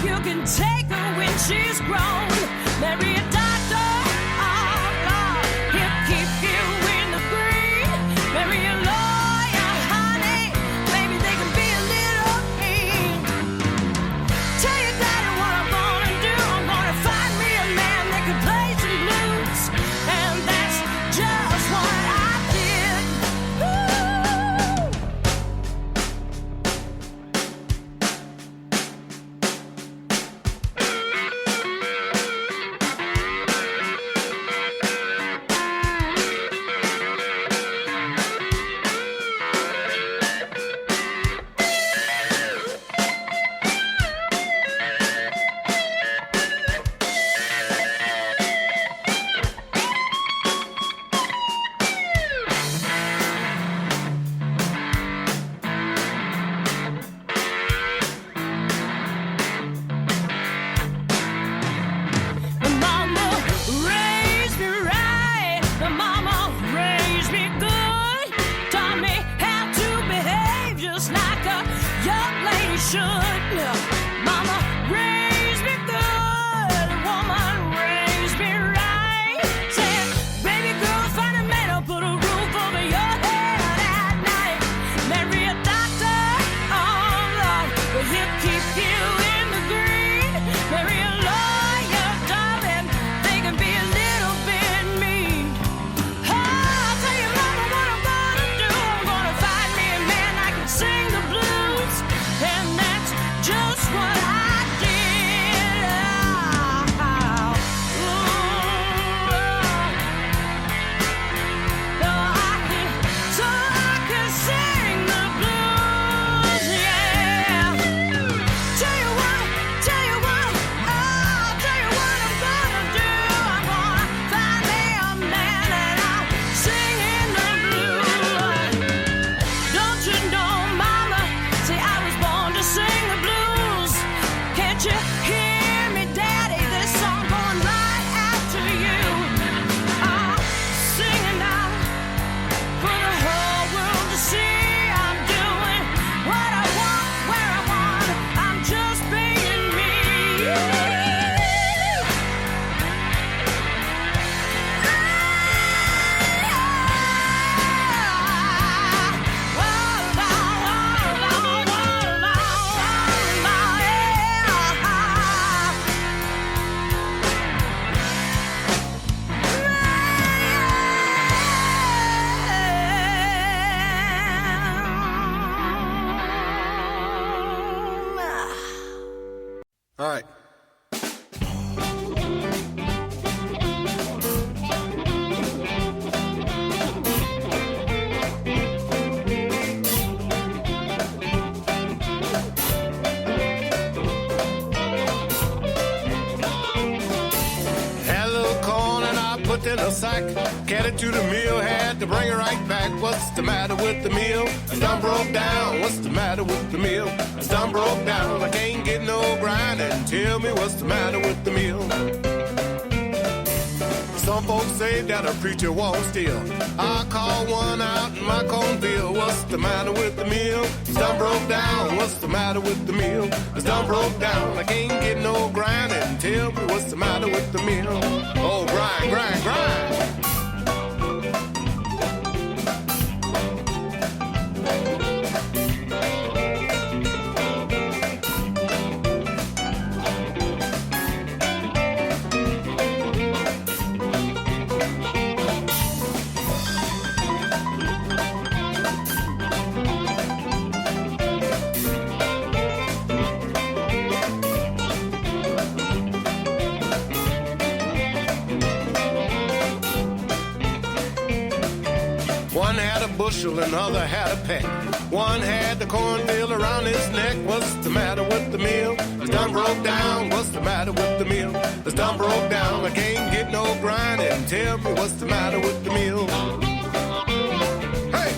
You can take her when she's grown. Marry a doctor, oh Lord, he'll keep you in the green. Marry a lawyer, honey, maybe they can be a little mean. Tell your daddy what I'm gonna do. I'm gonna find me a man that can play some blues, and that's just what I did. All right. Put in a sack, carried to the mill, had to bring it right back. What's the matter with the mill? It's done broke down. What's the matter with the mill? It's done broke down. I can't get no grinding. Tell me what's the matter with the mill? Some folks say that a preacher won't steal. I call one out in my cornfield. What's the matter with the mill? It's done broke down. What's the matter with the mill? It's done broke down. I can't get no grinding. Tell me what's the matter with the mill? Oh, grind, grind, grind. One had a bushel, another had a peck. One had the cornfield around his neck. What's the matter with the mill? It's done broke down. What's the matter with the mill? It's done broke down. I can't get no grinding. Tell me what's the matter with the mill? Hey!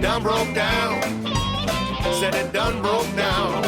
Done broke down. Said it done broke down.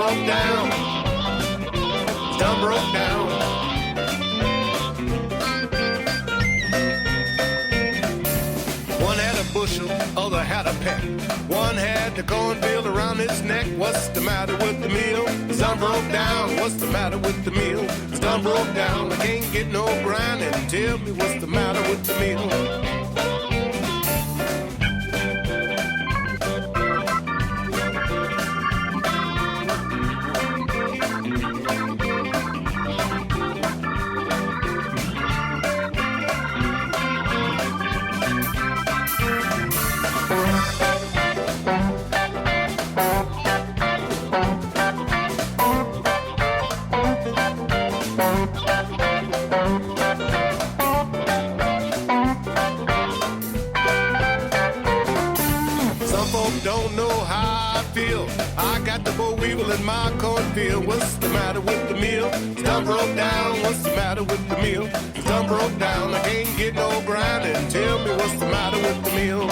broke down. It's done broke down. One had a bushel, other had a peck. One had the cornfield around its neck. What's the matter with the meal? It's done broke down. What's the matter with the meal? It's done broke down. I can't get no grinding. Tell me what's the matter with the meal? Don't know how I feel. I got the boll weevil in my cornfield. What's the matter with the meal? It's done broke down. What's the matter with the meal? It's done broke down. I can't get no grinding. Tell me what's the matter with the meal?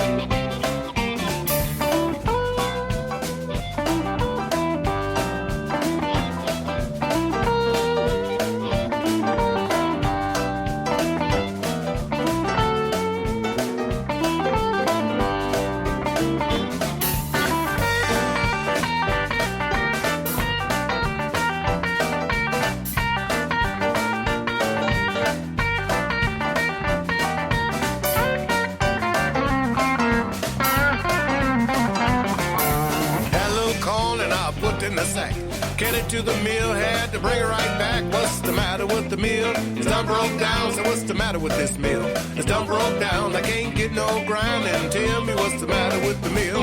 In the sack, carried to the mill, had to bring her right back. What's the matter with the meal? It's done broke down. So what's the matter with this meal? It's done broke down. I can't get no grinding. Tell me what's the matter with the meal?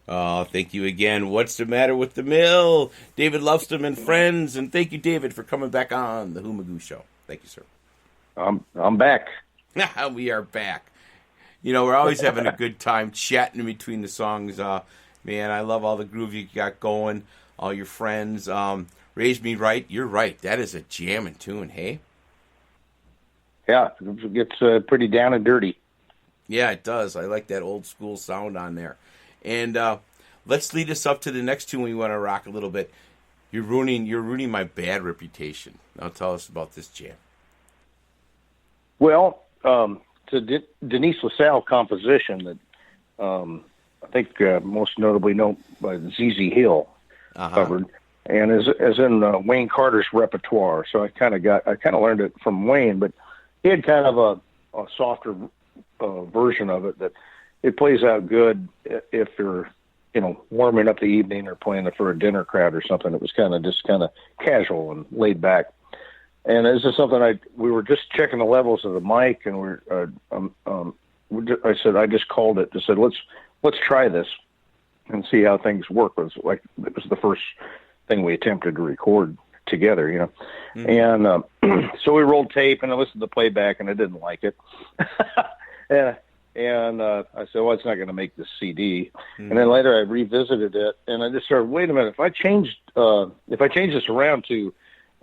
Oh, thank you again. What's the matter with the mill? David Lumsden and friends, and thank you, David, for coming back on the Humagoo Show. Thank you, sir. I'm back. We are back. You know, we're always having a good time chatting in between the songs. Man, I love all the groove you got going, all your friends. Raise Me Right, you're right. That is a jamming tune, hey? Yeah, it gets pretty down and dirty. Yeah, it does. I like that old school sound on there. And let's lead us up to the next tune we want to rock a little bit. You're ruining my bad reputation. Now tell us about this jam. Well, it's a Denise LaSalle composition that I think most notably known by ZZ Hill covered, and as in Wayne Carter's repertoire. So I kind of learned it from Wayne, but he had kind of a softer version of it that it plays out good if you're warming up the evening or playing it for a dinner crowd or something. It was kind of casual and laid back. And this is something we were just checking the levels of the mic, and I just called it. I said, let's try this and see how things work. It was the first thing we attempted to record together, Mm-hmm. And so we rolled tape, and I listened to the playback, and I didn't like it. and I said, well, it's not going to make this CD. Mm-hmm. And then later I revisited it, and I just started, wait a minute, if I change this around to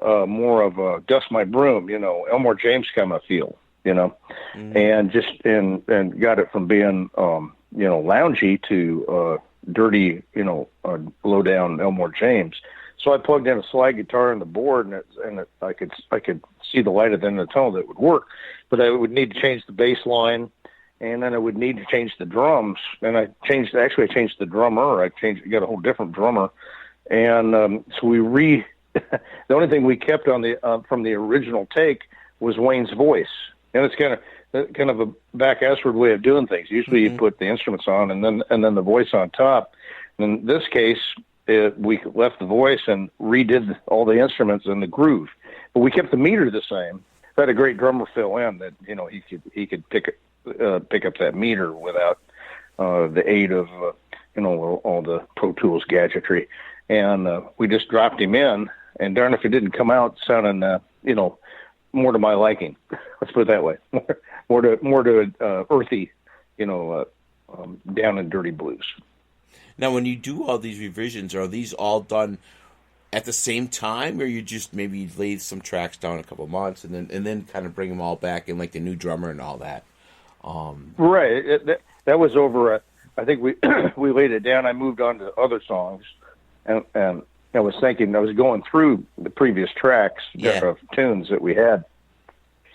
more of a Dust My Broom, Elmore James kind of feel, mm-hmm. and got it from being, loungy to dirty, low down Elmore James. So I plugged in a slide guitar on the board, and I could see the light at the end of the tunnel that would work, but I would need to change the bass line, and then I would need to change the drums. And I changed the drummer. Got a whole different drummer, and so the only thing we kept on the from the original take was Wayne's voice, and it's kind of a back-assward way of doing things. Usually, mm-hmm. you put the instruments on and then the voice on top. In this case, we left the voice and redid all the instruments and the groove, but we kept the meter the same. We had a great drummer fill in that he could pick up that meter without the aid of all the Pro Tools gadgetry, and we just dropped him in. And darn if it didn't come out sounding, more to my liking. Let's put it that way. More to earthy, down and dirty blues. Now, when you do all these revisions, are these all done at the same time, or you just maybe lay some tracks down a couple months and then kind of bring them all back in, like the new drummer and all that? Right. That was over. I think we we laid it down. I moved on to other songs, and I was thinking. I was going through the previous tracks of tunes that we had,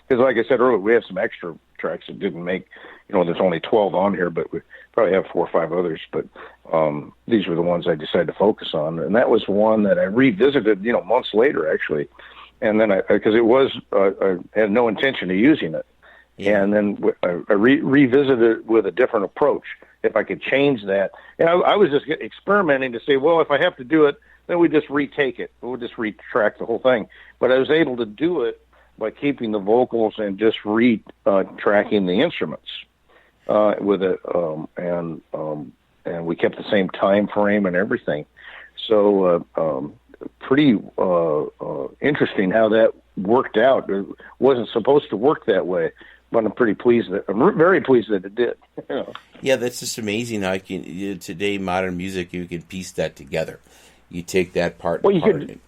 because, like I said earlier, we have some extra tracks that didn't make. There's only 12 on here, but we probably have 4 or 5 others. But these were the ones I decided to focus on, and that was one that I revisited, months later, actually. And then because it was, I had no intention of using it. Yeah. And then I revisited it with a different approach. If I could change that, and I was just experimenting to say, well, if I have to do it, then we just retake it. We'll just retrack the whole thing. But I was able to do it by keeping the vocals and just tracking the instruments with it, and we kept the same time frame and everything. So pretty interesting how that worked out. It wasn't supposed to work that way. But I'm very pleased that it did. Yeah, that's just amazing how today modern music, you can piece that together. You take that part. Well, you could do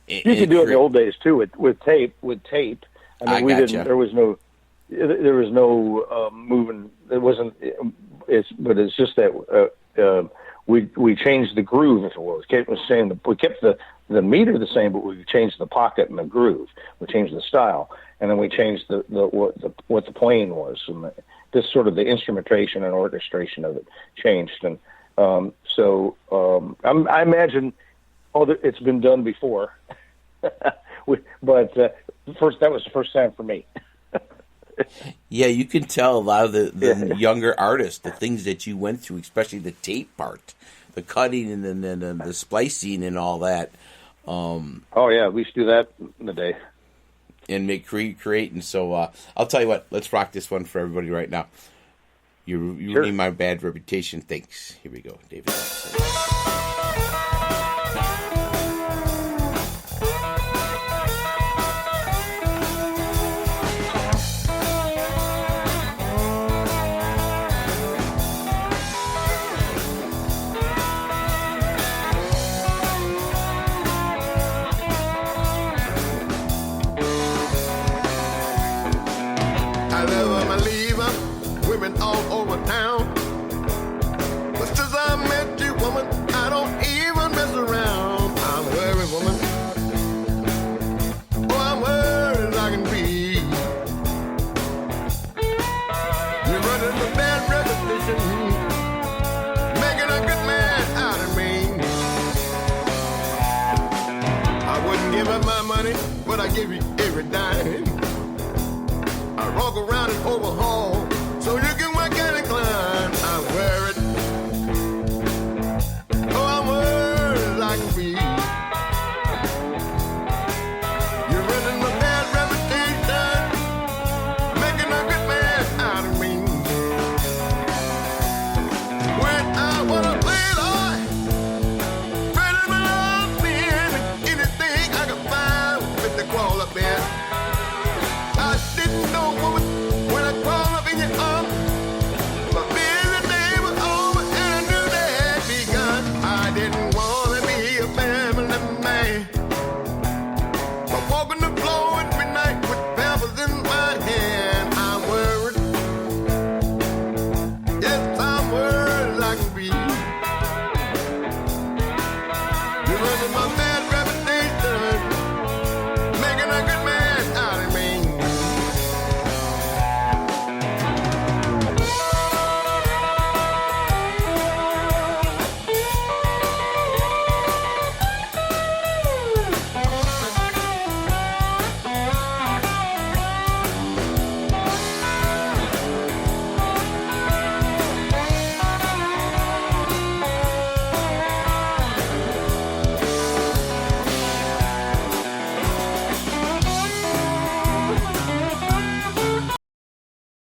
it in the old days too with tape. I mean, gotcha. There was no moving. It wasn't. But it's just that we changed the groove. If it was, we kept the meter the same, but we changed the pocket and the groove. We changed the style. And then we changed what the playing was, and this sort of the instrumentation and orchestration of it changed. And I imagine it's been done before, but that was the first time for me. Yeah, you can tell a lot of the younger artists, the things that you went through, especially the tape part, the cutting and then the splicing and all that. Oh yeah, we used to do that in the day. And create, and so I'll tell you what. Let's rock this one for everybody right now. You Sure. ruining my bad reputation. Thanks. Here we go, David. I never believe women all over town. But since I met you, woman, I don't even mess around. I'm worried, woman. Oh, I'm worried as I can be. You're running a bad reputation, making a good man out of me. I wouldn't give up my money, but I give you every dime. I walk around and overhaul